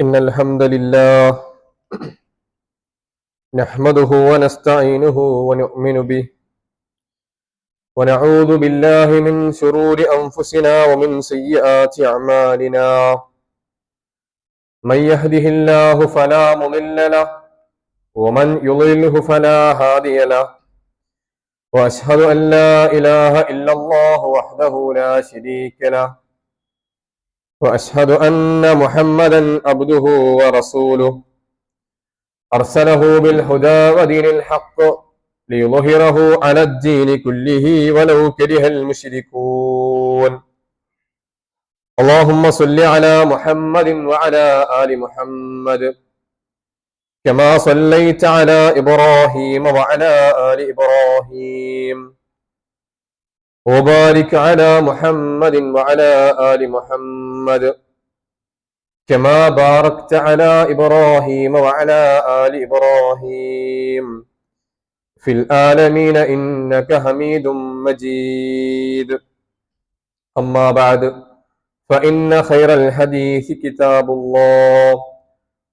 إن الحمد لله نحمده ونستعينه ونؤمن به ونعوذ بالله من شرور أنفسنا ومن سيئات أعمالنا من يهده الله فلا مضل له ومن يضلله فلا هادي له وأشهد أن لا إله إلا الله وحده لا شريك له وأشهد أن محمدا عبده ورسوله أرسله بالهدى ودين الحق ليظهره على الدين كله ولو كره المشركون اللهم صل على محمد وعلى آل محمد كما صليت على إبراهيم وعلى آل إبراهيم وبارك على محمد وعلى آل محمد كما باركت على إبراهيم وعلى آل إبراهيم في العالمين إنك حميد مجيد أما بعد فإن خير الحديث كتاب الله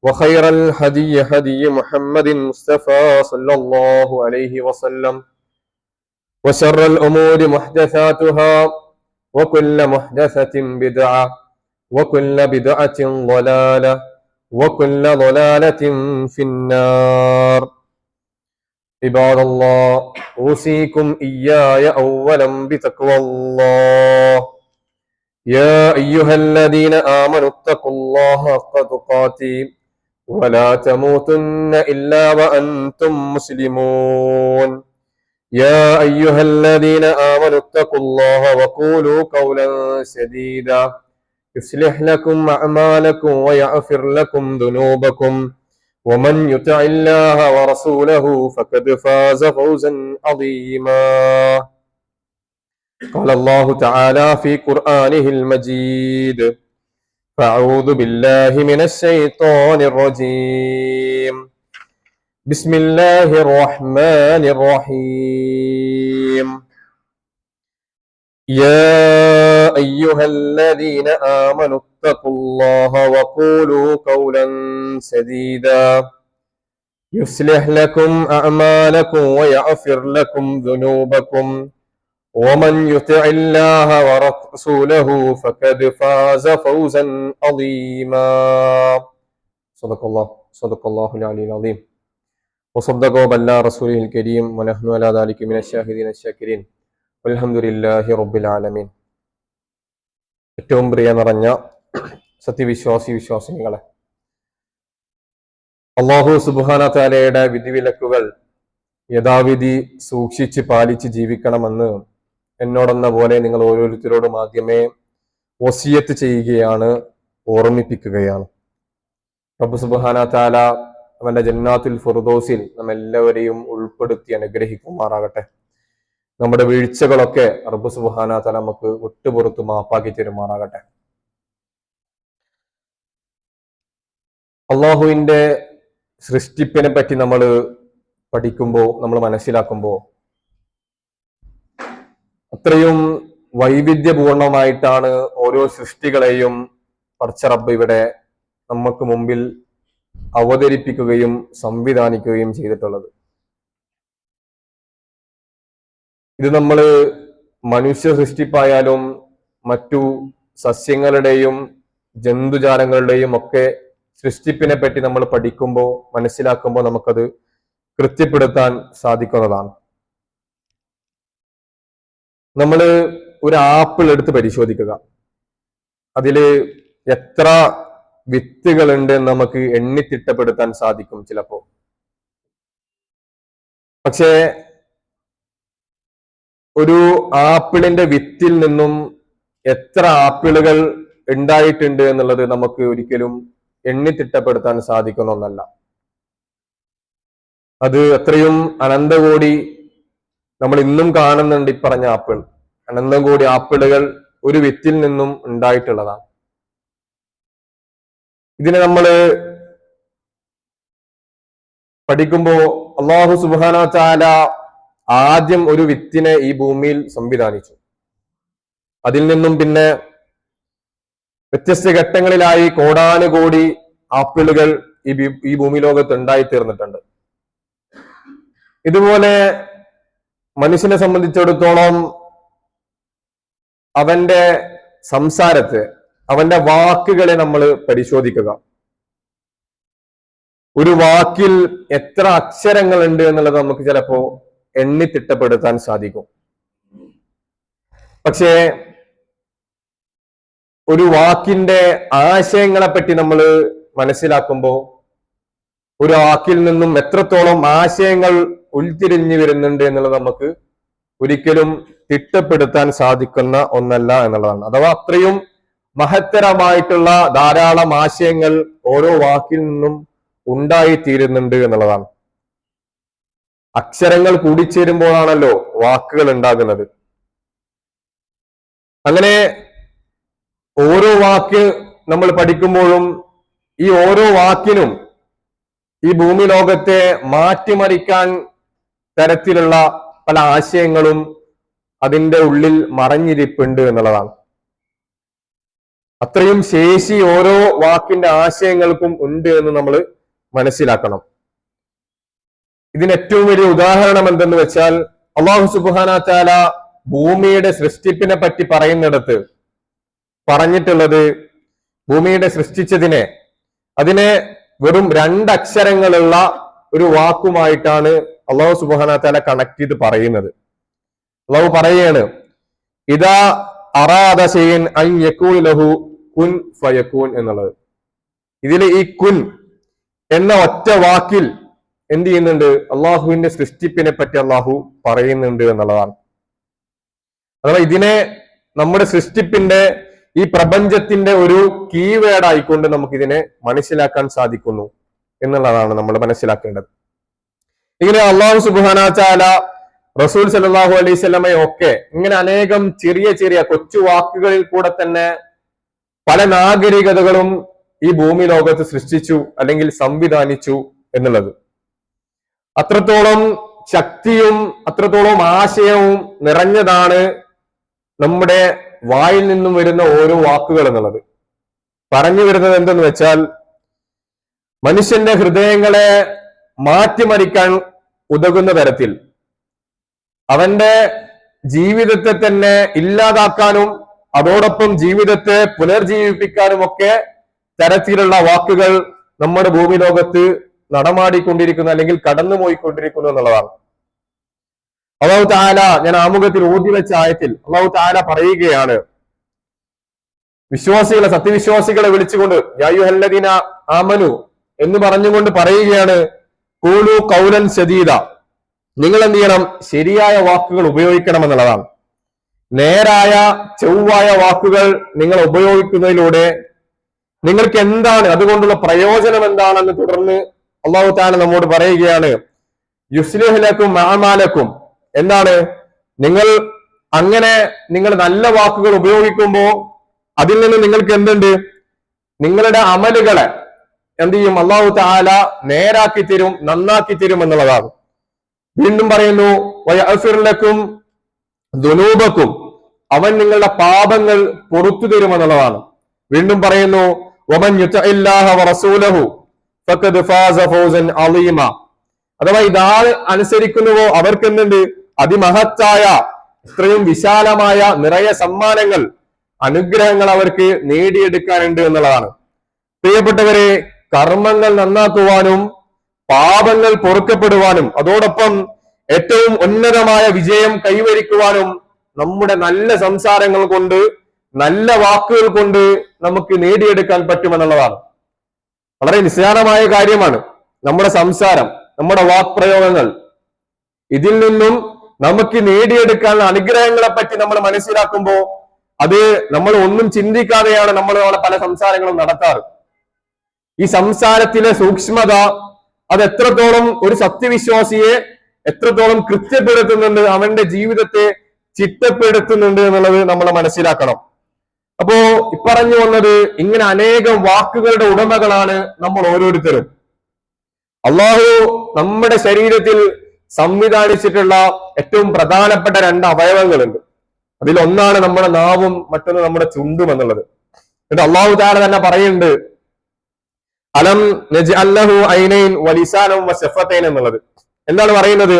وخير الهدي هدي محمد مصطفى صلى الله عليه وسلم وشر الأمور محدثاتها وكل محدثة بدعة وكل بدعة ضلالة وكل ضلالة في النار عباد الله أوصيكم إياي أولا بتقوى الله يا أيها الذين آمنوا اتقوا الله حق تقاته ولا تموتن إلا وأنتم مسلمون يا أيها الذين آمنوا اتقوا الله وقولوا قولا سديدا يصلح لكم أعمالكم ويغفر لكم ذنوبكم ومن يطع الله ورسوله فقد فاز فوزا عظيما قال الله تعالى في قرآنه المجيد فأعوذ بالله من الشيطان الرجيم بسم الله الرحمن الرحيم يا أيها الذين آمنوا اتقوا الله وقولوا قولا سديدا يصلح لكم أعمالكم ويغفر لكم ذنوبكم ومن يطع الله ورسوله فقد فاز فوزا عظيما صدق الله العلي العظيم وصدق وبلغ رسوله الكريم ونحن على ذلك من الشاهدين الشاكرين അൽഹംദുലില്ലാഹി റബ്ബിൽ ആലമീൻ. ഏറ്റവും പ്രിയ നിറഞ്ഞ വിശ്വാസിനികളെ, അല്ലാഹു സുബ്ഹാനഹു തആലയുടെ വിധിവിലക്കുകൾ യഥാവിധി സൂക്ഷിച്ച് പാലിച്ച് ജീവിക്കണമെന്ന് എന്നോടെന്ന പോലെ നിങ്ങൾ ഓരോരുത്തരോടും ആദ്യമേ വസിയത്ത് ചെയ്യുകയാണ്, ഓർമ്മിപ്പിക്കുകയാണ്. റബ്ബ് സുബ്ഹാനഹു തആല അവന്റെ ജന്നാത്തുൽ ഫിർദൗസിൽ നമ്മെല്ലാവരെയും ഉൾപ്പെടുത്തി അനുഗ്രഹിക്കുമാറാകട്ടെ. നമ്മുടെ വീഴ്ചകളൊക്കെ റബ്ബ് സുബ്ഹാനഹു തആല നമുക്ക് വിട്ടുപുറത്ത് മാപ്പാക്കി തരുമാറാകട്ടെ. അള്ളാഹുവിന്റെ സൃഷ്ടിപ്പിനെ പറ്റി നമ്മൾ പഠിക്കുമ്പോൾ, നമ്മൾ മനസ്സിലാക്കുമ്പോൾ അത്രയും വൈവിധ്യപൂർണമായിട്ടാണ് ഓരോ സൃഷ്ടികളെയും പടച്ച റബ്ബ് ഇവിടെ നമുക്ക് മുമ്പിൽ അവതരിപ്പിക്കുകയും സംവിധാനിക്കുകയും ചെയ്തിട്ടുള്ളത്. ഇത് നമ്മൾ മനുഷ്യ സൃഷ്ടിപ്പായാലും മറ്റു സസ്യങ്ങളുടെയും ജന്തുജാലങ്ങളുടെയും ഒക്കെ സൃഷ്ടിപ്പിനെ പറ്റി നമ്മൾ പഠിക്കുമ്പോൾ, മനസ്സിലാക്കുമ്പോൾ നമുക്കത് കൃത്യപ്പെടുത്താൻ സാധിക്കുന്നതാണ്. നമ്മൾ ഒരു ആപ്പിൾ എടുത്ത് പരിശോധിക്കുക, അതില് എത്ര വിത്തുകളുണ്ട് എന്ന് നമുക്ക് എണ്ണിത്തിട്ടപ്പെടുത്താൻ സാധിക്കും ചിലപ്പോ. പക്ഷേ ഒരു ആപ്പിളിന്റെ വിത്തിൽ നിന്നും എത്ര ആപ്പിളുകൾ ഉണ്ടായിട്ടുണ്ട് എന്നുള്ളത് നമുക്ക് ഒരിക്കലും എണ്ണിത്തിട്ടപ്പെടുത്താൻ സാധിക്കുന്ന ഒന്നല്ല. അത് എത്രയും അനന്തകോടി നമ്മൾ ഇന്നും കാണുന്നുണ്ട്. ഈ പറഞ്ഞ ആപ്പിൾ, അനന്തം കോടി ആപ്പിളുകൾ ഒരു വിത്തിൽ നിന്നും ഉണ്ടായിട്ടുള്ളതാണ്. ഇതിനെ നമ്മൾ പഠിക്കുമ്പോ അല്ലാഹു സുബ്ഹാനഹു തആല ആദ്യം ഒരു വിത്തിനെ ഈ ഭൂമിയിൽ സംവിധാനിച്ചു. അതിൽ നിന്നും പിന്നെ വ്യത്യസ്ത ഘട്ടങ്ങളിലായി കോടാനുകോടി ആപ്പിളുകൾ ഈ ഭൂമി ലോകത്ത് ഉണ്ടായിത്തീർന്നിട്ടുണ്ട്. ഇതുപോലെ മനുഷ്യനെ സംബന്ധിച്ചിടത്തോളം അവന്റെ സംസാരത്തെ, അവന്റെ വാക്കുകളെ നമ്മൾ പരിശോധിക്കുക. ഒരു വാക്കിൽ എത്ര അക്ഷരങ്ങളുണ്ട് എന്നുള്ളത് നമുക്ക് ചിലപ്പോ എണ്ണി തിട്ടപ്പെടുത്താൻ സാധിക്കും. പക്ഷേ ഒരു വാക്കിന്റെ ആശയങ്ങളെ പറ്റി നമ്മൾ മനസ്സിലാക്കുമ്പോൾ ഒരു വാക്കിൽ നിന്നും എത്രത്തോളം ആശയങ്ങൾ ഉൾത്തിരിഞ്ഞു വരുന്നുണ്ട് എന്നുള്ളത് നമുക്ക് ഒരിക്കലും തിട്ടപ്പെടുത്താൻ സാധിക്കുന്ന ഒന്നല്ല എന്നുള്ളതാണ്. അഥവാ അത്രയും മഹത്തരമായിട്ടുള്ള ധാരാളം ആശയങ്ങൾ ഓരോ വാക്കിൽ നിന്നും ഉണ്ടായിത്തീരുന്നുണ്ട് എന്നുള്ളതാണ്. അക്ഷരങ്ങൾ കൂടിച്ചേരുമ്പോഴാണല്ലോ വാക്കുകൾ ഉണ്ടാകുന്നത്. അങ്ങനെ ഓരോ വാക്ക് നമ്മൾ പഠിക്കുമ്പോഴും ഈ ഓരോ വാക്കിനും ഈ ഭൂമി ലോകത്തെ മാറ്റിമറിക്കാൻ തരത്തിലുള്ള പല ആശയങ്ങളും അതിൻ്റെ ഉള്ളിൽ മറഞ്ഞിരിപ്പുണ്ട് എന്നുള്ളതാണ്. അത്രയും ശേഷി ഓരോ വാക്കിന്റെ ആശയങ്ങൾക്കും ഉണ്ട് എന്ന് നമ്മൾ മനസ്സിലാക്കണം. ഇതിന് ഏറ്റവും വലിയ ഉദാഹരണം എന്തെന്ന് വെച്ചാൽ, അല്ലാഹു സുബ്ഹാനഹു വ തആല ഭൂമിയുടെ സൃഷ്ടിപ്പിനെ പറ്റി പറയുന്നിടത്ത് പറഞ്ഞിട്ടുള്ളത്, ഭൂമിയുടെ സൃഷ്ടിച്ചതിനെ അതിനെ വെറും 2 അക്ഷരങ്ങളുള്ള ഒരു വാക്കുമായിട്ടാണ് അല്ലാഹു സുബ്ഹാനഹു വ തആല കണക്ട് ചെയ്ത് പറയുന്നത്. അല്ലാഹു പറയാണ്, ഇദാ അറാദ ശൈഅൻ അൻ യകൂന ലഹു കുൻ ഫയകൂൻ എന്നുള്ളത്. ഇതിൽ ഈ കുൻ എന്ന ഒറ്റ വാക്കിൽ എന്ത് ചെയ്യുന്നുണ്ട്? അള്ളാഹുവിന്റെ സൃഷ്ടിപ്പിനെ പറ്റി അള്ളാഹു പറയുന്നുണ്ട് എന്നുള്ളതാണ്. അഥവാ ഇതിനെ നമ്മുടെ സൃഷ്ടിപ്പിന്റെ, ഈ പ്രപഞ്ചത്തിന്റെ ഒരു കീവേഡ് ആയിക്കൊണ്ട് നമുക്കിതിനെ മനസ്സിലാക്കാൻ സാധിക്കുന്നു എന്നുള്ളതാണ് നമ്മൾ മനസ്സിലാക്കേണ്ടത്. ഇങ്ങനെ അള്ളാഹു സുബ്ഹാനഹു വ തആല റസൂൽ സല്ലല്ലാഹു അലൈഹി വസല്ലമയെ ഒക്കെ ഇങ്ങനെ അനേകം ചെറിയ ചെറിയ കൊച്ചു വാക്കുകളിൽ കൂടെ തന്നെ പല നാഗരികതകളും ഈ ഭൂമി ലോകത്ത് സൃഷ്ടിച്ചു അല്ലെങ്കിൽ സംവിധാനിച്ചു എന്നുള്ളത്. അത്രത്തോളം ശക്തിയും അത്രത്തോളം ആശയവും നിറഞ്ഞതാണ് നമ്മുടെ വായിൽ നിന്നും വരുന്ന ഓരോ വാക്കുകൾ എന്നുള്ളത്. പറഞ്ഞു വരുന്നത് എന്തെന്ന് വെച്ചാൽ, മനുഷ്യന്റെ ഹൃദയങ്ങളെ മാറ്റിമറിക്കാൻ ഉതകുന്ന തരത്തിൽ, അവന്റെ ജീവിതത്തെ തന്നെ ഇല്ലാതാക്കാനും അതോടൊപ്പം ജീവിതത്തെ പുനർജീവിപ്പിക്കാനും ഒക്കെ തരത്തിലുള്ള വാക്കുകൾ നമ്മുടെ ഭൂമി ലോകത്ത് നടമാടിക്കൊണ്ടിരിക്കുന്നു അല്ലെങ്കിൽ കടന്നുപോയിക്കൊണ്ടിരിക്കുന്നു എന്നുള്ളതാണ്. അല്ലാഹു തആല, ഞാൻ ആമുഖത്തിൽ ഓതി വെച്ച ആയത്തിൽ അല്ലാഹു തആല പറയുകയാണ്, വിശ്വാസികളെ, സത്യവിശ്വാസികളെ വിളിച്ചുകൊണ്ട് യാ അയ്യുഹല്ലദീന ആമനു എന്ന് പറഞ്ഞുകൊണ്ട് പറയുകയാണ്, ഖൂലു ഖൗലൻ സദീദ, നിങ്ങൾ എന്ത് ചെയ്യണം? ശരിയായ വാക്കുകൾ ഉപയോഗിക്കണം എന്നുള്ളതാണ്. നേരായ ചൊവ്വായ വാക്കുകൾ നിങ്ങൾ ഉപയോഗിക്കുന്നതിലൂടെ നിങ്ങൾക്ക് എന്താണ്, അതുകൊണ്ടുള്ള പ്രയോജനം എന്താണെന്ന് തുടർന്ന് അല്ലാഹു തആല നമ്മോട് പറയുകയാണ്, യുസ്ലിഹ് ലക്കും അഅമാലക്കും. എന്താണ്? നിങ്ങൾ നല്ല വാക്കുകൾ ഉപയോഗിക്കുമ്പോൾ അതിൽ നിന്ന് നിങ്ങൾക്ക് എന്തുണ്ട്? നിങ്ങളുടെ അമലുകളെ എന്ത് ചെയ്യും? അല്ലാഹു തആല നേരാക്കി തരും, നന്നാക്കി തരും എന്നുള്ളതാണ്. വീണ്ടും പറയുന്നു, വയഗ്ഫിർ ലക്കും ദുനൂബക്കും, അവൻ നിങ്ങളുടെ പാപങ്ങൾ പൊറുത്തു തരുമെന്നുള്ളതാണ്. വീണ്ടും പറയുന്നു, വമൻ യുതഇല്ലാഹ വറസൂലഹു ഫഖദ് ഫാസ ഫൗസൻ അളീമ. അഥവാ ഇതാൾ അനുസരിക്കുന്നുവോ അവർക്ക് എന്തുണ്ട്? അതിമഹത്തായ, ഇത്രയും വിശാലമായ നിറയെ സമ്മാനങ്ങൾ, അനുഗ്രഹങ്ങൾ അവർക്ക് നേടിയെടുക്കാനുണ്ട് എന്നുള്ളതാണ്. പ്രിയപ്പെട്ടവരെ, കർമ്മങ്ങൾ നന്നാക്കുവാനും പാപങ്ങൾ പൊറുക്കപ്പെടുവാനും അതോടൊപ്പം ഏറ്റവും ഉന്നതമായ വിജയം കൈവരിക്കുവാനും നമ്മുടെ നല്ല സംസാരങ്ങൾ കൊണ്ട്, നല്ല വാക്കുകൾ കൊണ്ട് നമുക്ക് നേടിയെടുക്കാൻ പറ്റുമെന്നുള്ളതാണ്. വളരെ നിസ്സാരമായ കാര്യമാണ് നമ്മുടെ സംസാരം, നമ്മുടെ വാക്പ്രയോഗങ്ങൾ. ഇതിൽ നിന്നും നമുക്ക് നേടിയെടുക്കാനുള്ള അനുഗ്രഹങ്ങളെ പറ്റി നമ്മൾ മനസ്സിലാക്കുമ്പോൾ അത് നമ്മൾ ഒന്നും ചിന്തിക്കാതെയാണ് നമ്മൾ പല സംസാരങ്ങളും നടത്താറ്. ഈ സംസാരത്തിലെ സൂക്ഷ്മത അത് എത്രത്തോളം ഒരു സത്യവിശ്വാസിയെ എത്രത്തോളം കൃത്യപ്പെടുത്തുന്നുണ്ട്, അവന്റെ ജീവിതത്തെ ചിട്ടപ്പെടുത്തുന്നുണ്ട് എന്നുള്ളത് നമ്മൾ മനസ്സിലാക്കണം. അപ്പോ ഇപ്പറഞ്ഞു വന്നത്, ഇങ്ങനെ അനേകം വാക്കുകളുടെ ഉടമകളാണ് നമ്മൾ ഓരോരുത്തരും. അള്ളാഹു നമ്മുടെ ശരീരത്തിൽ സംവിധാനിച്ചിട്ടുള്ള ഏറ്റവും പ്രധാനപ്പെട്ട 2 അവയവങ്ങളുണ്ട്. അതിലൊന്നാണ് നമ്മുടെ നാവും, മറ്റൊന്ന് നമ്മുടെ ചുണ്ടും എന്നുള്ളത്. എന്നിട്ട് അള്ളാഹു തആല തന്നെ പറയുന്നുണ്ട്, അലം നജ്അൽ ലഹു ഐനൈൻ വലിസാനം വശഫതൈൻ എന്നുള്ളത്. എന്താണ് പറയുന്നത്?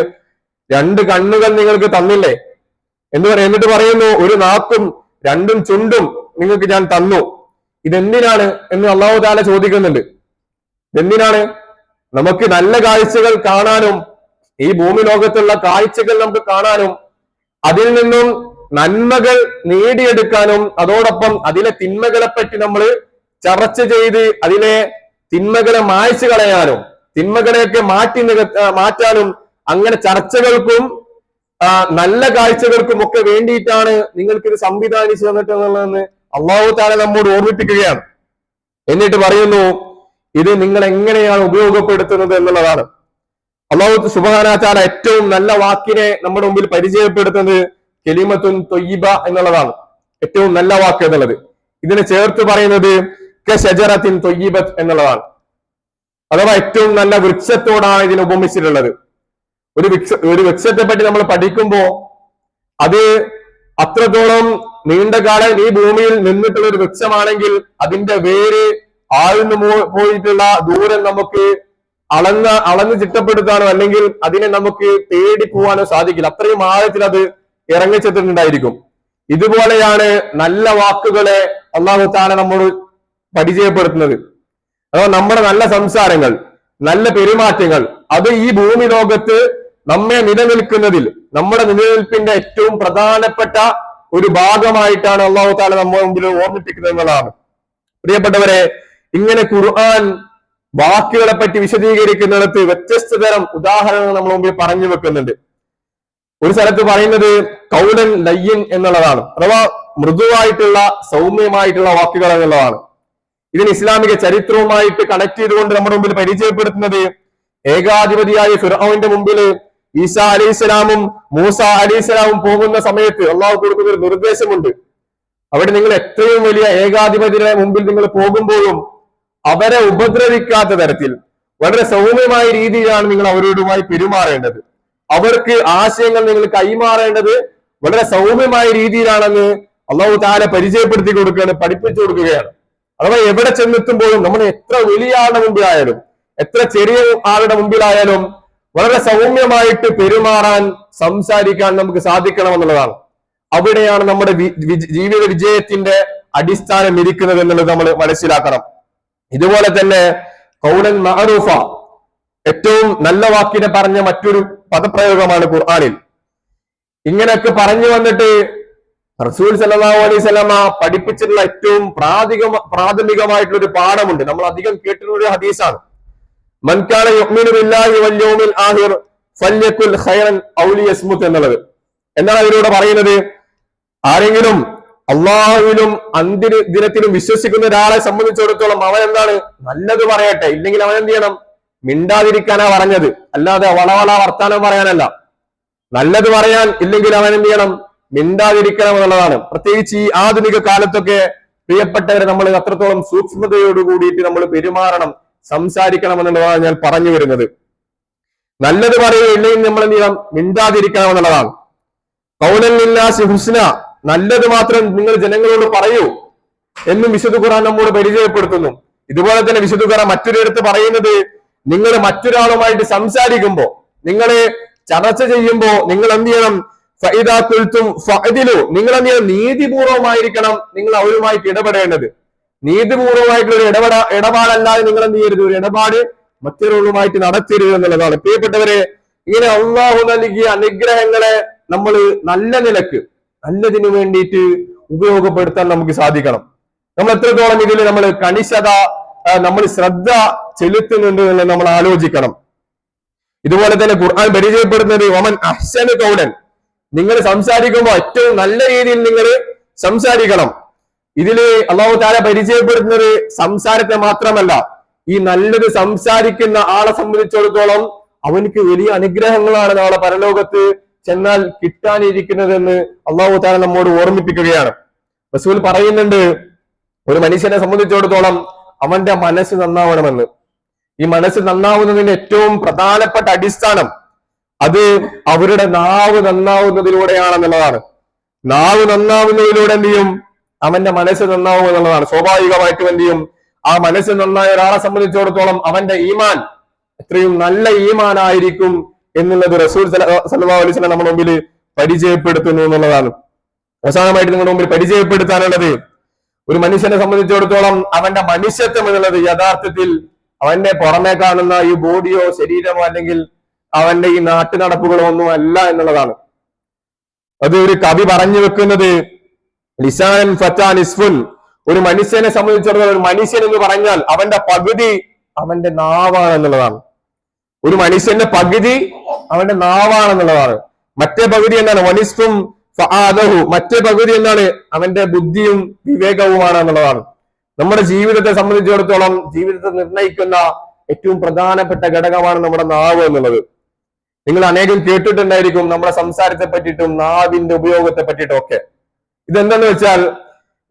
രണ്ട് കണ്ണുകൾ നിങ്ങൾക്ക് തന്നില്ലേ എന്ന് പറയും. എന്നിട്ട് പറയുന്നു ഒരു നാക്കും രണ്ടും ചുണ്ടും നിങ്ങൾക്ക് ഞാൻ തന്നു. ഇതെന്തിനാണ് എന്ന് അല്ലാഹു തആല ചോദിക്കുന്നുണ്ട്. ഇതെന്തിനാണ്? നമുക്ക് നല്ല കാഴ്ചകൾ കാണാനും ഈ ഭൂമി ലോകത്തുള്ള കാഴ്ചകൾ നമുക്ക് കാണാനും അതിൽ നിന്നും നന്മകൾ നേടിയെടുക്കാനും അതോടൊപ്പം അതിലെ തിന്മകളെ പറ്റി നമ്മൾ ചർച്ച ചെയ്ത് അതിലെ തിന്മകളെ മായ്ച്ചു കളയാനും തിന്മകളെയൊക്കെ മാറ്റാനും അങ്ങനെ ചർച്ചകൾക്കും നല്ല കാഴ്ചകൾക്കും ഒക്കെ വേണ്ടിയിട്ടാണ് നിങ്ങൾക്ക് ഇത് സംവിധാനിച്ചു തന്നിട്ടുള്ളതെന്ന് അല്ലാഹു തആല നമ്മോട് ഓർമ്മിപ്പിക്കുകയാണ്. എന്നിട്ട് പറയുന്നു ഇത് നിങ്ങൾ എങ്ങനെയാണ് ഉപയോഗപ്പെടുത്തുന്നത് എന്നുള്ളതാണ്. അല്ലാഹു സുബ്ഹാനഹു വ തആല ഏറ്റവും നല്ല വാക്കിനെ നമ്മുടെ മുമ്പിൽ പരിചയപ്പെടുത്തുന്നത് കലിമത്തുൻ ത്വയ്യിബ എന്നുള്ളതാണ്. ഏറ്റവും നല്ല വാക്ക് എന്നുള്ളത് ഇതിനെ ചേർത്ത് പറയുന്നത് കശജറത്തിൻ ത്വയ്യിബത്ത് എന്നുള്ളതാണ്. അഥവാ ഏറ്റവും നല്ല വൃക്ഷത്തോടാണ് ഇതിനെ ഉപമിച്ചിട്ടുള്ളത്. ഒരു വൃക്ഷത്തെ പറ്റി നമ്മൾ പഠിക്കുമ്പോ അത് അത്രത്തോളം നീണ്ട കാലം ഈ ഭൂമിയിൽ നിന്നിട്ടുള്ള ഒരു വൃക്ഷമാണെങ്കിൽ അതിന്റെ വേര് ആഴ്ന്നു പോയിട്ടുള്ള ദൂരം നമുക്ക് അളന്ന് ചിട്ടപ്പെടുത്താനോ അല്ലെങ്കിൽ അതിനെ നമുക്ക് തേടി പോവാനോ സാധിക്കില്ല. അത്രയും ആഴത്തിൽ അത് ഇറങ്ങിച്ചെത്തിട്ടുണ്ടായിരിക്കും. ഇതുപോലെയാണ് നല്ല വാക്കുകളെ അല്ലാഹു തആല നമ്മോട് പരിചയപ്പെടുത്തുന്നത്. അഥവാ നമ്മുടെ നല്ല സംസാരങ്ങൾ നല്ല പെരുമാറ്റങ്ങൾ അത് ഈ ഭൂമി ലോകത്ത് നമ്മെ നിലനിൽക്കുന്നതിൽ നമ്മുടെ നിലനിൽപ്പിന്റെ ഏറ്റവും പ്രധാനപ്പെട്ട ഒരു ഭാഗമായിട്ടാണ് അല്ലാഹു തആല നമ്മുടെ മുമ്പിൽ ഓർമ്മിപ്പിക്കുന്നത് എന്നുള്ളതാണ്. പ്രിയപ്പെട്ടവരെ, ഇങ്ങനെ ഖുർആൻ വാക്കുകളെ പറ്റി വിശദീകരിക്കുന്നിടത്ത് വ്യത്യസ്ത തരം ഉദാഹരണങ്ങൾ നമ്മുടെ മുമ്പിൽ പറഞ്ഞു വെക്കുന്നുണ്ട്. ഒരു സ്ഥലത്ത് പറയുന്നത് കൗലൻ ലയ്യൻ എന്നുള്ളതാണ്, അഥവാ മൃദുവായിട്ടുള്ള സൗമ്യമായിട്ടുള്ള വാക്കുകൾ എന്നുള്ളതാണ്. ഇതിന് ഇസ്ലാമിക ചരിത്രവുമായിട്ട് കണക്ട് ചെയ്തുകൊണ്ട് നമ്മുടെ മുമ്പിൽ പരിചയപ്പെടുത്തുന്നത് ഏകാധിപതിയായ ഫിർഔന്റെ മുമ്പിൽ ഈസാ അലൈഹിസ്സലാമും മൂസ അലൈഹിസ്സലാമും പോകുന്ന സമയത്ത് അള്ളാഹു കൊടുക്കുന്ന ഒരു നിർദ്ദേശമുണ്ട്. അവിടെ നിങ്ങൾ എത്രയും വലിയ ഏകാധിപതിയുടെ മുമ്പിൽ നിങ്ങൾ പോകുമ്പോഴും അവരെ ഉപദ്രവിക്കാത്ത തരത്തിൽ വളരെ സൗമ്യമായ രീതിയിലാണ് നിങ്ങൾ അവരോടുമായി പെരുമാറേണ്ടത്. അവർക്ക് ആശയങ്ങൾ നിങ്ങൾ കൈമാറേണ്ടത് വളരെ സൗമ്യമായ രീതിയിലാണെന്ന് അല്ലാഹു തആല പരിചയപ്പെടുത്തി കൊടുക്കുകയാണ്, പഠിപ്പിച്ചു കൊടുക്കുകയാണ്. അഥവാ എവിടെ ചെന്നെത്തുമ്പോഴും നമ്മൾ എത്ര വലിയ ആളുടെ മുമ്പിലായാലും എത്ര ചെറിയ ആളുടെ മുമ്പിലായാലും വളരെ സൗമ്യമായിട്ട് പെരുമാറാൻ സംസാരിക്കാൻ നമുക്ക് സാധിക്കണം എന്നുള്ളതാണ്. അവിടെയാണ് നമ്മുടെ ജീവിത വിജയത്തിന്റെ അടിസ്ഥാനം ഇരിക്കുന്നത് എന്നുള്ളത് നമ്മൾ മനസ്സിലാക്കണം. ഇതുപോലെ തന്നെ ഖൗലൻ മഅറൂഫ, ഏറ്റവും നല്ല വാക്കിനെ പറഞ്ഞ മറ്റൊരു പദപ്രയോഗമാണ് ഖുർആനിൽ. ഇങ്ങനെയൊക്കെ പറഞ്ഞു വന്നിട്ട് റസൂൽ സല്ലല്ലാഹു അലൈഹി വസല്ലമ പഠിപ്പിച്ചിട്ടുള്ള ഏറ്റവും പ്രാഥമികമായിട്ടുള്ള ഒരു പാഠമുണ്ട്. നമ്മൾ അധികം കേട്ടിട്ടുള്ള ഒരു ഹദീസാണ്. മൻ കാന യുഅ്മിനു ബില്ലാഹി വൽ യൗമിൽ ആഖിർ ഫല്യകുൽ ഖൈറൻ ഔ ലിയസ്മുത് എന്നുള്ളത്. എന്താണ് അതിലൂടെ പറയുന്നത്? ആരെങ്കിലും അള്ളാഹുവിലും അന്ത്യദിനത്തിലും വിശ്വസിക്കുന്ന ഒരാളെ സംബന്ധിച്ചിടത്തോളം അവൻ എന്താണ് നല്ലത് പറയട്ടെ, ഇല്ലെങ്കിൽ അവൻ എന്ത് ചെയ്യണം? മിണ്ടാതിരിക്കാനാ പറഞ്ഞത്, അല്ലാതെ വളവള വർത്താനം പറയാനല്ല. നല്ലത് പറയാൻ ഇല്ലെങ്കിൽ അവൻ എന്ത് ചെയ്യണം? മിണ്ടാതിരിക്കണം എന്നുള്ളതാണ്. പ്രത്യേകിച്ച് ഈ ആധുനിക കാലത്തൊക്കെ പ്രിയപ്പെട്ടവരെ നമ്മൾ അത്രത്തോളം സൂക്ഷ്മതയോട് കൂടിയിട്ട് നമ്മൾ പെരുമാറണം, സംസാരിക്കണം എന്നുള്ളതാണ് ഞാൻ പറഞ്ഞു വരുന്നത്. നല്ലത് പറയുക ഇല്ലെങ്കിൽ നമ്മൾ എന്ത് ചെയ്യണം? മിണ്ടാതിരിക്കണം എന്നുള്ളതാണ്. ഖൗലൻ ലിന്നാസി ഹുസ്ന, നല്ലത് മാത്രം നിങ്ങൾ ജനങ്ങളോട് പറയൂ എന്നും വിശുദ്ധ ഖുർആൻ നമ്മോട് പരിചയപ്പെടുത്തുന്നു. ഇതുപോലെ തന്നെ വിശുദ്ധ ഖുർആൻ മറ്റൊരിടത്ത് പറയുന്നത് നിങ്ങൾ മറ്റൊരാളുമായിട്ട് സംസാരിക്കുമ്പോ നിങ്ങളെ ചർച്ച ചെയ്യുമ്പോ നിങ്ങൾ എന്ത് ചെയ്യണം? ഫഇദാ ഖുൽതും ഫഅദിലു, നിങ്ങൾ എന്ത് ചെയ്യണം? നീതിപൂർവമായിരിക്കണം നിങ്ങൾ അവരുമായിട്ട് ഇടപെടേണ്ടത്. നീതിപൂർവമായിട്ടുള്ള ഒരു ഇടപാടല്ലാതെ നിങ്ങൾ എന്ത് ചെയ്യരുത്? ഒരു ഇടപാട് മറ്റൊരാളുമായിട്ട് നടത്തരുത് എന്നുള്ളതാണ്. പ്രിയപ്പെട്ടവരെ, ഇങ്ങനെ അള്ളാഹു നൽകിയ അനുഗ്രഹങ്ങളെ നമ്മൾ നല്ല നിലക്ക് നല്ലതിനു വേണ്ടിയിട്ട് ഉപയോഗപ്പെടുത്താൻ നമുക്ക് സാധിക്കണം. നമ്മൾ എത്രത്തോളം ഇതിൽ നമ്മൾ കണിശത നമ്മൾ ശ്രദ്ധ ചെലുത്തുന്നുണ്ട് എന്നുള്ളത് നമ്മൾ ആലോചിക്കണം. ഇതുപോലെ തന്നെ ഖുർആൻ പരിചയപ്പെടുന്നത് വമൻ അഹ്സനു ഖൗലൻ, നിങ്ങൾ സംസാരിക്കുമ്പോൾ ഏറ്റവും നല്ല രീതിയിൽ നിങ്ങൾ സംസാരിക്കണം. ഇതില് അല്ലാഹു തആല പരിചയപ്പെടുത്തുന്നത് സംസാരത്തെ മാത്രമല്ല, ഈ നല്ലത് സംസാരിക്കുന്ന ആളെ സംബന്ധിച്ചിടത്തോളം അവനക്ക് വലിയ അനുഗ്രഹങ്ങളാണ് നാളെ പരലോകത്ത് ചെന്നാൽ കിട്ടാനിരിക്കുന്നതെന്ന് അല്ലാഹു തആല നമ്മോട് ഓർമ്മിപ്പിക്കുകയാണ്. റസൂൽ പറയുന്നുണ്ട്, ഒരു മനുഷ്യനെ സംബന്ധിച്ചിടത്തോളം അവന്റെ മനസ്സ് നന്നാവണമെന്ന്. ഈ മനസ്സ് നന്നാവുന്നതിന്റെ ഏറ്റവും പ്രധാനപ്പെട്ട അടിസ്ഥാനം അത് അവരുടെ നാവ് നന്നാവുന്നതിലൂടെയാണെന്നുള്ളതാണ്. നാവ് നന്നാവുന്നതിലൂടെ എന്ത് ചെയ്യും? അവന്റെ മനസ്സ് നന്നാവും എന്നുള്ളതാണ്. സ്വാഭാവികമായിട്ടും എന്ത് ചെയ്യും? ആ മനസ്സ് നന്നായ ഒരാളെ സംബന്ധിച്ചിടത്തോളം അവന്റെ ഈമാൻ എത്രയും നല്ല ഈമാനായിരിക്കും എന്നുള്ളത് റസൂൽ സല്ലല്ലാഹു അലൈഹി വസല്ലം നമ്മുടെ മുമ്പിൽ പരിചയപ്പെടുത്തുന്നു എന്നുള്ളതാണ്. അവസാനമായിട്ട് നിങ്ങളുടെ മുമ്പിൽ പരിചയപ്പെടുത്താനുള്ളത്, ഒരു മനുഷ്യനെ സംബന്ധിച്ചിടത്തോളം അവന്റെ മനുഷ്യത്വം എന്നുള്ളത് യഥാർത്ഥത്തിൽ അവന്റെ പുറമെ കാണുന്ന ഈ ബോഡിയോ ശരീരമോ അല്ലെങ്കിൽ അവന്റെ ഈ നാട്ടു നടപ്പുകളോ ഒന്നും അല്ല എന്നുള്ളതാണ്. അത് ഒരു കവി പറഞ്ഞു വെക്കുന്നത് ലിസാൻ ഫറ്റാൻ ഇസ്ഫുൻ, ഒരു മനുഷ്യനെ സംബന്ധിച്ചിടത്തോളം ഒരു മനുഷ്യൻ എന്ന് പറഞ്ഞാൽ അവന്റെ പകുതി അവന്റെ നാവാണ് എന്നുള്ളതാണ്. ഒരു മനുഷ്യന്റെ പകുതി അവന്റെ നാവാണെന്നുള്ളതാണ്. മറ്റേ പകുതി എന്താണ്? വനിസ്ഫും ഫആദഹു, മറ്റേ പകുതി എന്താണ്? അവന്റെ ബുദ്ധിയും വിവേകവുമാണ് എന്നുള്ളതാണ്. നമ്മുടെ ജീവിതത്തെ സംബന്ധിച്ചിടത്തോളം ജീവിതത്തെ നിർണ്ണയിക്കുന്ന ഏറ്റവും പ്രധാനപ്പെട്ട ഘടകമാണ് നമ്മുടെ നാവ് എന്നുള്ളത്. നിങ്ങൾ അനേകം കേട്ടിട്ടുണ്ടായിരിക്കും നമ്മുടെ സംസാരത്തെ പറ്റിയിട്ടും നാവിന്റെ ഉപയോഗത്തെ പറ്റിയിട്ടും ഒക്കെ. ഇതെന്താന്ന് വെച്ചാൽ,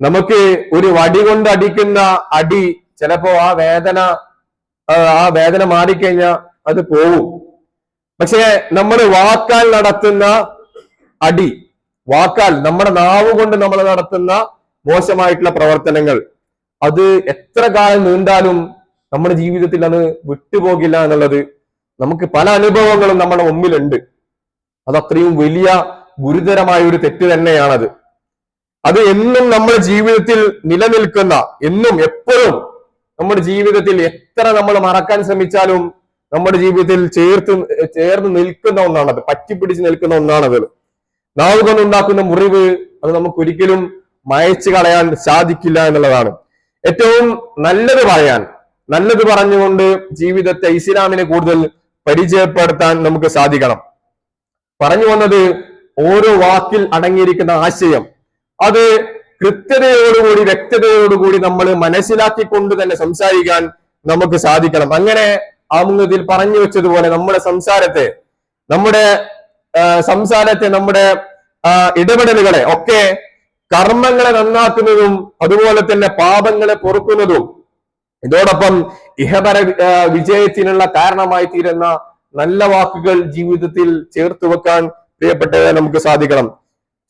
നമുക്ക് ഒരു വടി കൊണ്ട് അടിക്കുന്ന അടി ചിലപ്പോ ആ വേദന മാറിക്കഴിഞ്ഞാൽ അത് പോവും. പക്ഷെ നമ്മൾ വാക്കാൽ നടത്തുന്ന അടി, വാക്കാൽ നമ്മുടെ നാവ് കൊണ്ട് നമ്മൾ നടത്തുന്ന മോശമായിട്ടുള്ള പ്രവർത്തനങ്ങൾ, അത് എത്ര കാലം നീണ്ടാലും നമ്മുടെ ജീവിതത്തിൽ അത് വിട്ടുപോകില്ല എന്നുള്ളത് നമുക്ക് പല അനുഭവങ്ങളും നമ്മുടെ മുമ്പിലുണ്ട്. അത് അത്രയും വലിയ ഗുരുതരമായ ഒരു തെറ്റ് തന്നെയാണത്. അത് എന്നും നമ്മുടെ ജീവിതത്തിൽ നിലനിൽക്കുന്ന, എന്നും എപ്പോഴും നമ്മുടെ ജീവിതത്തിൽ എത്ര നമ്മൾ മറക്കാൻ ശ്രമിച്ചാലും നമ്മുടെ ജീവിതത്തിൽ ചേർന്ന് നിൽക്കുന്ന ഒന്നാണത്, പറ്റിപ്പിടിച്ച് നിൽക്കുന്ന ഒന്നാണത്. നാവ് കൊണ്ടുണ്ടാക്കുന്ന മുറിവ് അത് നമുക്ക് ഒരിക്കലും മായ്ച്ചു കളയാൻ സാധിക്കില്ല എന്നുള്ളതാണ്. ഏറ്റവും നല്ലത് പറഞ്ഞുകൊണ്ട് ജീവിതത്തെ, ഇസ്ലാമിനെ കൂടുതൽ പരിചയപ്പെടുത്താൻ നമുക്ക് സാധിക്കണം. പറഞ്ഞു വന്നത്, ഓരോ വാക്കിൽ അടങ്ങിയിരിക്കുന്ന ആശയം അത് കൃത്യതയോടുകൂടി വ്യക്തതയോടുകൂടി നമ്മൾ മനസ്സിലാക്കിക്കൊണ്ട് തന്നെ സംസാരിക്കാൻ നമുക്ക് സാധിക്കണം. അങ്ങനെ ആമുഖത്തിൽ പറഞ്ഞു വെച്ചതുപോലെ നമ്മുടെ സംസാരത്തെ, നമ്മുടെ ഇടപെടലുകളെ ഒക്കെ കർമ്മങ്ങളെ നന്നാക്കുന്നതും അതുപോലെ തന്നെ പാപങ്ങളെ പൊറുക്കുന്നതും ഇതോടൊപ്പം ഇഹപര വിജയത്തിനുള്ള കാരണമായി തീരുന്ന നല്ല വാക്കുകൾ ജീവിതത്തിൽ ചേർത്ത് വെക്കാൻ പ്രിയപ്പെട്ടവരെ നമുക്ക് സാധിക്കണം.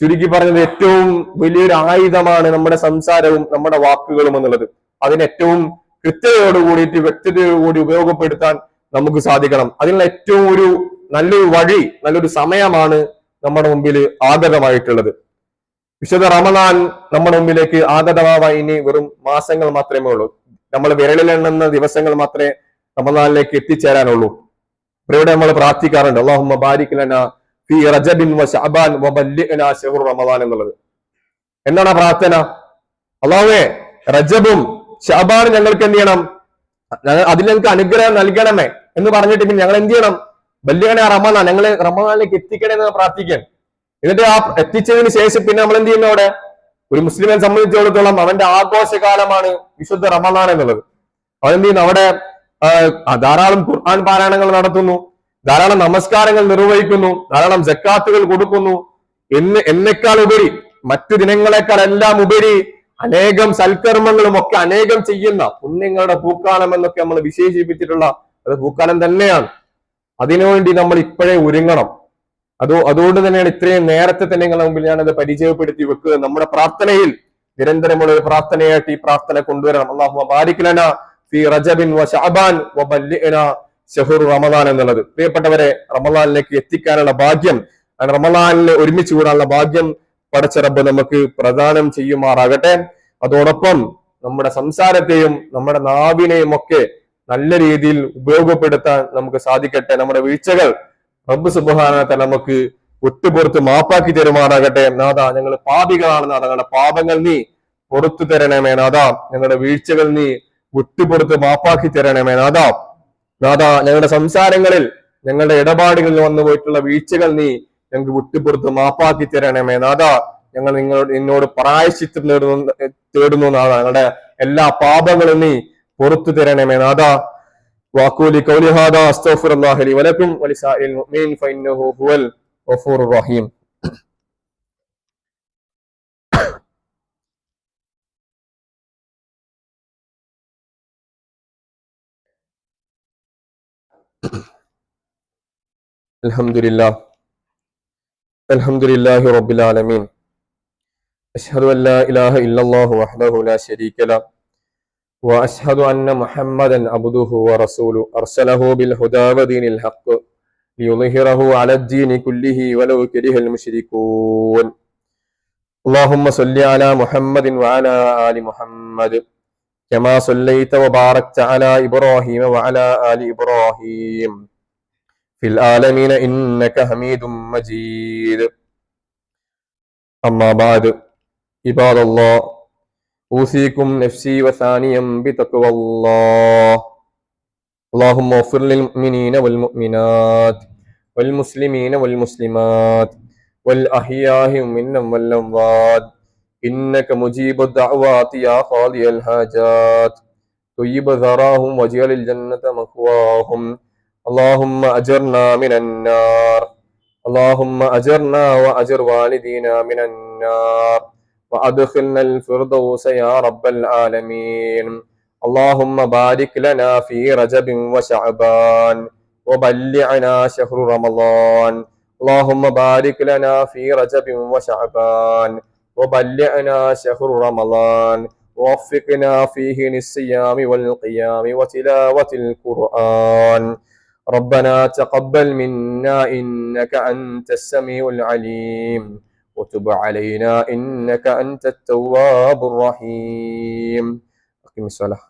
ചുരുക്കി പറഞ്ഞത്, ഏറ്റവും വലിയൊരു ആയുധമാണ് നമ്മുടെ സംസാരവും നമ്മുടെ വാക്കുകളും എന്നുള്ളത്. അതിന് ഏറ്റവും കൃത്യതയോടുകൂടിയിട്ട് വ്യക്തതയോടുകൂടി ഉപയോഗപ്പെടുത്താൻ നമുക്ക് സാധിക്കണം. അതിനുള്ള ഏറ്റവും നല്ലൊരു വഴി, നല്ലൊരു സമയമാണ് നമ്മുടെ മുമ്പിൽ ആഗതമായിട്ടുള്ളത്. വിശുദ്ധ റമദാൻ നമ്മുടെ മുമ്പിലേക്ക് ആഗതമാവാൻ ഇനി വെറും മാസങ്ങൾ മാത്രമേ ഉള്ളൂ. നമ്മൾ വിരലിലെണ്ണുന്ന ദിവസങ്ങൾ മാത്രമേ റമദാനിലേക്ക് എത്തിച്ചേരാനുള്ളൂ. ഇവിടെ നമ്മൾ പ്രാർത്ഥിക്കാറുണ്ട്, അല്ലാഹുമ്മ ബാരിക് ലനാ ഫീ റജബിൻ വ ശഅബാൻ വ ബല്ലിഗ്നാ ശഹ്റ റമദാൻ എന്നുള്ളത്. എന്താണ് ആ പ്രാർത്ഥന? അല്ലാഹുവേ, റജബും ശഅബാനും ഞങ്ങൾക്ക് എന്ത് ചെയ്യണം? അതിൽ ഞങ്ങൾക്ക് അനുഗ്രഹം നൽകണമേ എന്ന് പറഞ്ഞിട്ട് പിന്നെ ഞങ്ങൾ എന്ത് ചെയ്യണം? ബല്ലിഗ്നാ റമദാൻ, ഞങ്ങളെ റമദാനിലേക്ക് എത്തിക്കണേ എന്ന് പ്രാർത്ഥിക്കാൻ. എന്നിട്ട് ആ എത്തിച്ചതിന് ശേഷം പിന്നെ നമ്മൾ എന്ത് ചെയ്യുന്നു? അവിടെ ഒരു മുസ്ലിമിനെ സംബന്ധിച്ചിടത്തോളം അവന്റെ ആഘോഷകാലമാണ് വിശുദ്ധ റമദാൻ എന്നുള്ളത്. അവനെന്ത് ചെയ്യുന്നു? അവിടെ ധാരാളം ഖുർആൻ പാരായണങ്ങൾ നടത്തുന്നു, ധാരാളം നമസ്കാരങ്ങൾ നിർവഹിക്കുന്നു, ധാരാളം സക്കാത്തുകൾ കൊടുക്കുന്നു. എന്നേക്കാൾ ഉപരി, മറ്റു ദിനങ്ങളെക്കാൾ എല്ലാം ഉപരി അനേകം സൽക്കർമ്മങ്ങളും ഒക്കെ അനേകം ചെയ്യുന്ന പുണ്യങ്ങളുടെ പൂക്കാലം എന്നൊക്കെ നമ്മൾ വിശേഷിപ്പിച്ചിട്ടുള്ള അത് പൂക്കാലം തന്നെയാണ്. അതിനുവേണ്ടി നമ്മൾ ഇപ്പോഴേ ഒരുങ്ങണം. അതുകൊണ്ട് തന്നെയാണ് ഇത്രയും നേരത്തെ തന്നെ നിങ്ങളുടെ മുമ്പിൽ ഞാനത് പരിചയപ്പെടുത്തി വെക്കുക. നമ്മുടെ പ്രാർത്ഥനയിൽ നിരന്തരമുള്ള ഒരു പ്രാർത്ഥനയായിട്ട് ഈ പ്രാർത്ഥന കൊണ്ടുവരണം. അല്ലാഹുമ്മ ബാരിക് ലനാ ഫീ റജബിൻ വ ശഅബാൻ വ ബല്ലിഗ്നാ ശഹ്റ റമദാൻ എന്നുള്ളത്. പ്രിയപ്പെട്ടവരെ, റമദാനിലേക്ക് എത്തിക്കാനുള്ള ഭാഗ്യം, റമദാനിൽ ഒരുമിച്ച് കൂടാനുള്ള ഭാഗ്യം പടച്ച റബ്ബ് നമുക്ക് പ്രദാനം ചെയ്യുമാറാകട്ടെ. അതോടൊപ്പം നമ്മുടെ സംസാരത്തെയും നമ്മുടെ നാവിനെയും ഒക്കെ നല്ല രീതിയിൽ ഉപയോഗപ്പെടുത്താൻ നമുക്ക് സാധിക്കട്ടെ. നമ്മുടെ വീഴ്ചകൾ റബ്ബ് സുബ്ഹാനഹു വ തആല നമുക്ക് വിട്ടുപുറത്ത് മാപ്പാക്കി തരുമാറാകട്ടെ. നാഥാ, ഞങ്ങൾ പാപികളാണ് നാഥാ, ഞങ്ങളുടെ പാപങ്ങൾ നീ പുറത്തു തരണമേ നാഥാ. ഞങ്ങളുടെ വീഴ്ചകൾ നീ വിട്ടുപുറത്ത് മാപ്പാക്കി തരണമേ നാഥാ. ഞങ്ങളുടെ സംസാരങ്ങളിൽ, ഞങ്ങളുടെ ഇടപാടുകളിൽ വന്നു പോയിട്ടുള്ള വീഴ്ചകൾ നീ ഞങ്ങൾക്ക് വിട്ടുപുറത്ത് മാപ്പാക്കി തരണമേ നാഥാ. ഞങ്ങൾ നിന്നോട് പ്രായശ്ചിത്തം തേടുന്നു നാഥാ. ഞങ്ങളുടെ എല്ലാ പാപങ്ങളും നീ പുറത്തു തരണമേ നാഥാ. വാഖൂലി ഖൗലി ഹാദാ അസ്തഗ്ഫിറുല്ലാഹ ലി വലക്കും വലിസാഇൽ മുഅ്മിനീൻ ഫഇന്നഹു ഹുവൽ ഗഫൂറുർ റഹീം. അൽഹംദുലില്ലാഹി റബ്ബിൽ ആലമീൻ. അശ്ഹദു അൻ ലാ ഇലാഹ ഇല്ലല്ലാഹു വഹ്ദഹു ലാ ശരീക ലഹു وأشهد أن محمدا عبده ورسوله أرسله بالهدى ودين الحق ليظهره على الدين كله ولو كره المشركون. اللهم صل على محمد وعلى آل محمد كما صليت وباركت على إبراهيم وعلى آل إبراهيم في العالمين إنك حميد مجيد. أما بعد، عباد الله، أوصيكم نفسي وثانيا بتقوى الله. اللهم اغفر للمؤمنين والمؤمنات والمسلمين والمسلمات والأحياء منهم والأموات إنك مجيب الدعوات يا قاضي الحاجات. طيب ثراهم واجعل الجنة مثواهم. اللهم أجرنا من النار. اللهم أجرنا وأجر والدينا من النار وأدخلنا الفردوس يا رب العالمين. اللهم بارك لنا في رجب وشعبان وبلغنا شهر رمضان. اللهم بارك لنا في رجب وشعبان وبلغنا شهر رمضان ووفقنا فيه للصيام والقيام وتلاوة القرآن. ربنا تقبل منا إنك أنت السميع العليم وتب علينا إنك أنت التواب الرحيم. أقم الصلاة.